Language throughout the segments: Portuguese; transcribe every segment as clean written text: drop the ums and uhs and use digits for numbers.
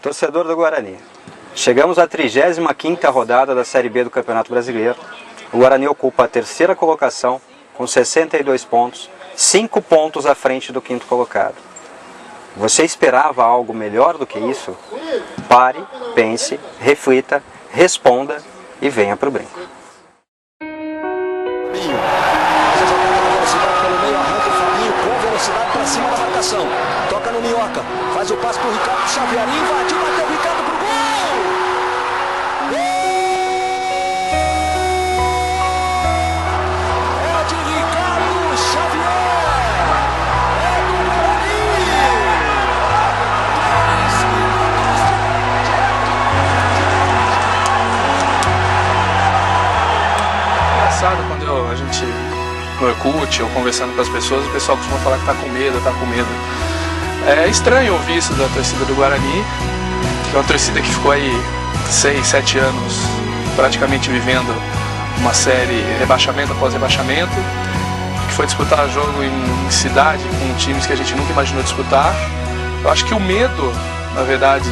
Torcedor do Guarani, chegamos à 35ª rodada da Série B do Campeonato Brasileiro. O Guarani ocupa a 3ª colocação com 62 pontos, 5 pontos à frente do 5º colocado. Você esperava algo melhor do que isso? Pare, pense, reflita, responda e venha para o brinco. Velocidade para cima da marcação. Toca no Minhoca. Faz o passe pro Ricardo Xavier. Invadiu, bateu o Ricardo pro gol! Gol! É de Ricardo Xavier! É do Guarani! Engraçado quando a gente no Orkut ou conversando com as pessoas, o pessoal costuma falar que tá com medo, tá com medo. É estranho ouvir isso da torcida do Guarani, que é uma torcida que ficou aí 6, 7 anos praticamente vivendo uma série rebaixamento após rebaixamento, que foi disputar jogo em cidade com times que a gente nunca imaginou disputar. Eu acho que o medo, na verdade,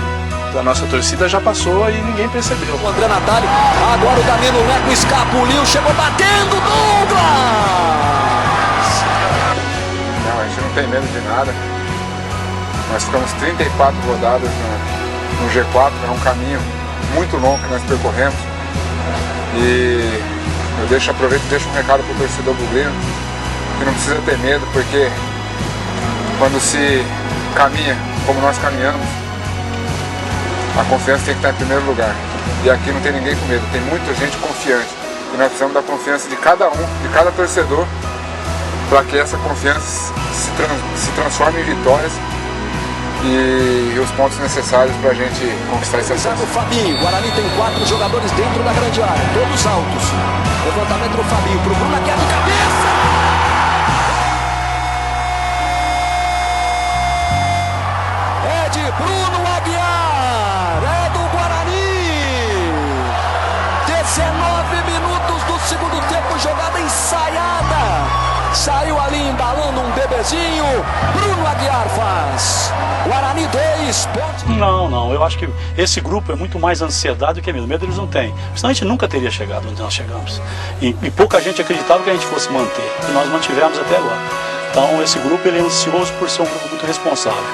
da nossa torcida já passou e ninguém percebeu. O André Natali, agora o Danilo Neco escapuliu, chegou batendo, Douglas! Não, a gente não tem medo de nada. Nós ficamos 34 rodadas no G4, é um caminho muito longo que nós percorremos. E eu aproveito e deixo um recado para o torcedor bugrino, que não precisa ter medo, porque quando se caminha como nós caminhamos, a confiança tem que estar em primeiro lugar. E aqui não tem ninguém com medo, tem muita gente confiante. E nós precisamos da confiança de cada um, de cada torcedor, para que essa confiança se transforme em vitórias e os pontos necessários para a gente conquistar esse acesso. O Fabinho, Guarani tem 4 jogadores dentro da grande área, todos altos. Levantamento do Fabinho, pro Bruno aqui de cabeça! É de Bruno Aguiar, é do Guarani. 19 minutos do segundo tempo, jogada ensaiada. Saiu ali embalando um bebezinho. Bruno Aguiar faz. Guarani 2, pontos. Não, eu acho que esse grupo é muito mais ansiedade do que medo. Medo eles não têm. Senão a gente nunca teria chegado onde nós chegamos. E pouca gente acreditava que a gente fosse manter. E nós mantivemos até agora. Então esse grupo ele é ansioso por ser um grupo muito responsável.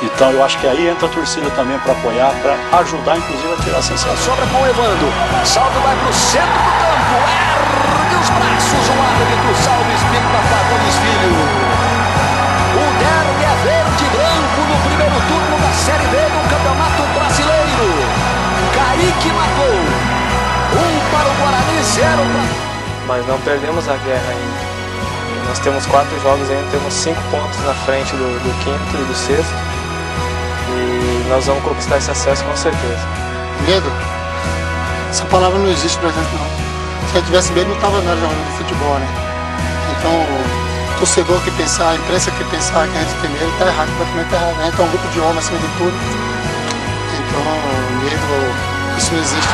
Então eu acho que aí entra a torcida também para apoiar, para ajudar inclusive a tirar a sensação. Sobra com o Evandro. Salve vai pro centro do campo. Ergue os braços. O árbitro Salve Espírito Fagundes Filho. O derby é verde e branco no primeiro turno da Série B do Campeonato Brasileiro. Kaique matou. 1 para o Guarani, 0 para... Mas não perdemos a guerra ainda. Nós temos 4 jogos ainda, temos 5 pontos na frente do 5º e do 6º. E nós vamos conquistar esse acesso com certeza. Medo? Essa palavra não existe pra gente não. Se eu tivesse medo não estava nada jogando futebol, né? Então o torcedor que pensar, a imprensa que pensar que a gente tem medo está errado, completamente errado. A gente é um grupo de homens acima de tudo. Então medo, isso não existe.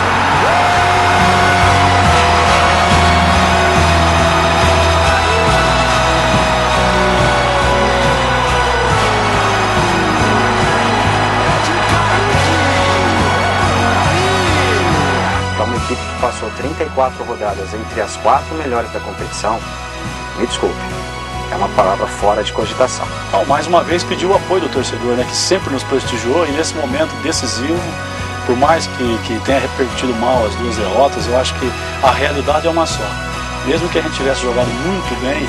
Uma equipe que passou 34 rodadas entre as 4 melhores da competição, me desculpe, é uma palavra fora de cogitação. Então, mais uma vez pediu o apoio do torcedor, né, que sempre nos prestigiou e nesse momento decisivo, por mais que tenha repercutido mal as 2 derrotas, eu acho que a realidade é uma só. Mesmo que a gente tivesse jogado muito bem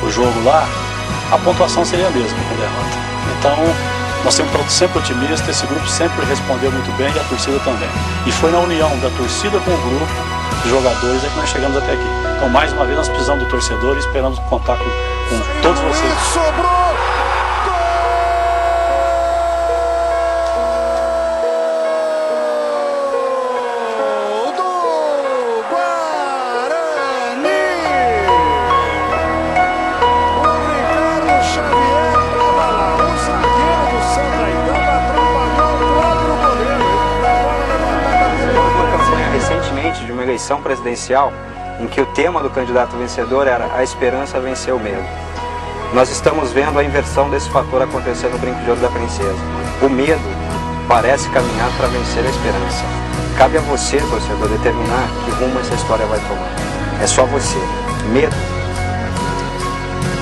o jogo lá, a pontuação seria a mesma com a derrota. Então, nós somos sempre otimistas, esse grupo sempre respondeu muito bem e a torcida também. E foi na união da torcida com o grupo, dos jogadores, é que nós chegamos até aqui. Então, mais uma vez, nós precisamos do torcedor e esperamos contar com todos vocês. Sobrou! De uma eleição presidencial em que o tema do candidato vencedor era a esperança vencer o medo. Nós estamos vendo a inversão desse fator acontecer no Brinco de Ouro da Princesa. O medo parece caminhar para vencer a esperança. Cabe a você, torcedor, determinar que rumo essa história vai tomar. É só você. Medo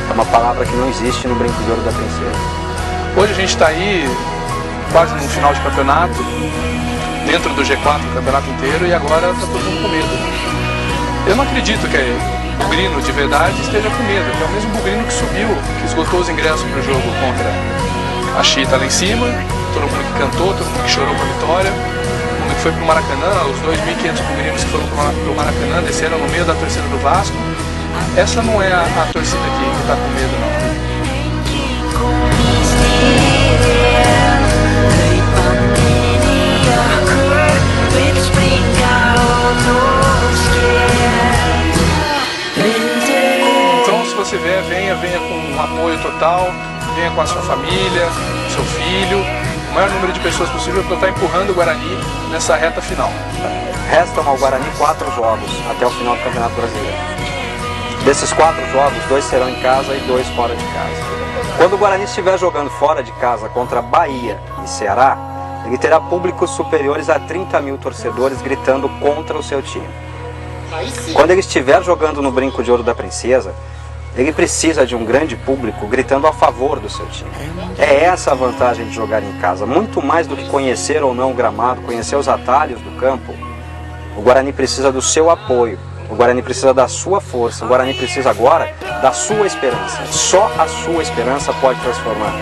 é uma palavra que não existe no Brinco de Ouro da Princesa. Hoje a gente está aí quase no final de campeonato, dentro do G4 o campeonato inteiro, e agora está todo mundo com medo. Eu não acredito que o Bugrino de verdade esteja com medo, que é o mesmo Bugrino que subiu, que esgotou os ingressos para o jogo contra a Chita lá em cima, todo mundo que cantou, todo mundo que chorou com a vitória, todo mundo que foi para o Maracanã, os 2.500 Bugrinos que foram para o Maracanã desceram no meio da torcida do Vasco. Essa não é a torcida que está com medo, não. Então, se você vier, venha com um apoio total, venha com a sua família, seu filho, o maior número de pessoas possível para estar empurrando o Guarani nessa reta final. Restam ao Guarani 4 jogos até o final do Campeonato Brasileiro. Desses 4 jogos, 2 serão em casa e 2 fora de casa. Quando o Guarani estiver jogando fora de casa contra Bahia e Ceará, ele terá públicos superiores a 30 mil torcedores gritando contra o seu time. Quando ele estiver jogando no Brinco de Ouro da Princesa, ele precisa de um grande público gritando a favor do seu time. É essa a vantagem de jogar em casa. Muito mais do que conhecer ou não o gramado, conhecer os atalhos do campo, o Guarani precisa do seu apoio. O Guarani precisa da sua força, o Guarani precisa agora da sua esperança. Só a sua esperança pode transformar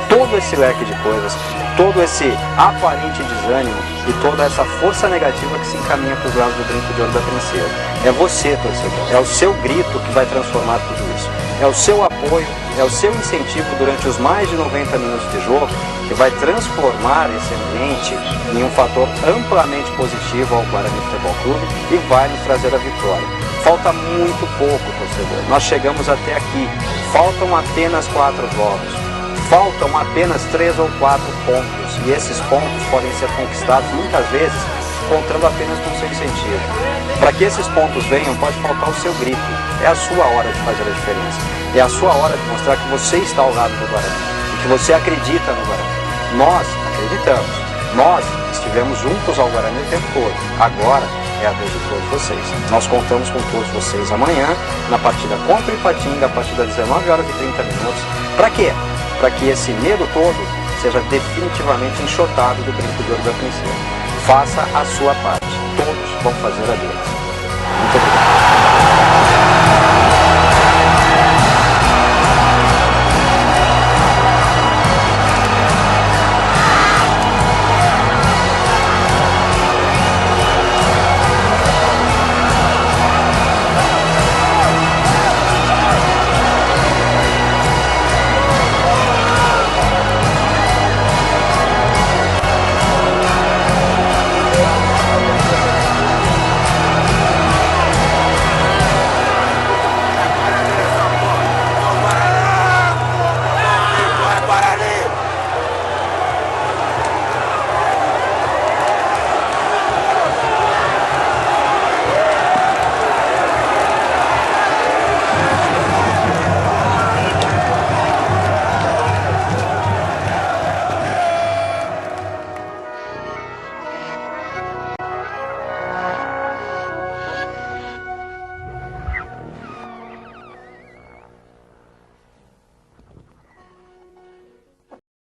todo esse leque de coisas, todo esse aparente desânimo e toda essa força negativa que se encaminha para os lados do Brinco de Ouro da Princesa. É você, torcedor, é o seu grito que vai transformar tudo isso. É o seu apoio, é o seu incentivo durante os mais de 90 minutos de jogo que vai transformar esse ambiente em um fator amplamente positivo ao Guarani Futebol Clube e vai nos trazer a vitória. Falta muito pouco, torcedor. Nós chegamos até aqui. Faltam apenas 4 jogos. Faltam apenas 3 ou 4 pontos. E esses pontos podem ser conquistados muitas vezes contando apenas com o seu incentivo. Para que esses pontos venham, pode faltar o seu grito. É a sua hora de fazer a diferença. É a sua hora de mostrar que você está ao lado do Guarani e que você acredita no Guarani. Nós acreditamos. Nós estivemos juntos ao Guarani o tempo todo. Agora é a vez de todos vocês. Nós contamos com todos vocês amanhã na partida contra o Ipatinga, a partir das 19 horas e 30 minutos. Para quê? Para que esse medo todo seja definitivamente enxotado do Brinco de Ouro da Princesa. Faça a sua parte. Todos vão fazer a deles. Muito obrigado.